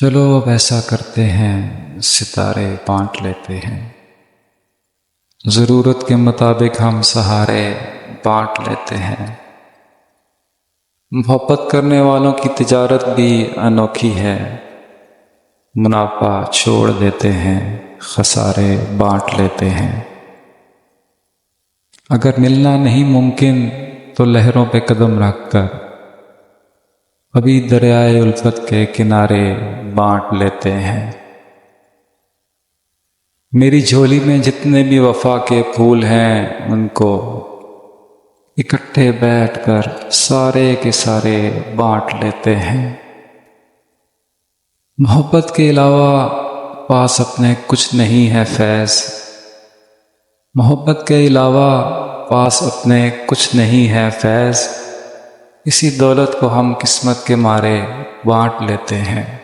چلو اب ایسا کرتے ہیں، ستارے بانٹ لیتے ہیں، ضرورت کے مطابق ہم سہارے بانٹ لیتے ہیں۔ محبت کرنے والوں کی تجارت بھی انوکھی ہے، منافع چھوڑ دیتے ہیں، خسارے بانٹ لیتے ہیں۔ اگر ملنا نہیں ممکن تو لہروں پہ قدم رکھ کر ابھی دریائے الفت کے کنارے بانٹ لیتے ہیں۔ میری جھولی میں جتنے بھی وفا کے پھول ہیں ان کو اکٹھے بیٹھ کر سارے کے سارے بانٹ لیتے ہیں۔ محبت کے علاوہ پاس اپنے کچھ نہیں ہے فیض، محبت کے علاوہ پاس اپنے کچھ نہیں ہے فیض، اسی دولت کو ہم قسمت کے مارے بانٹ لیتے ہیں۔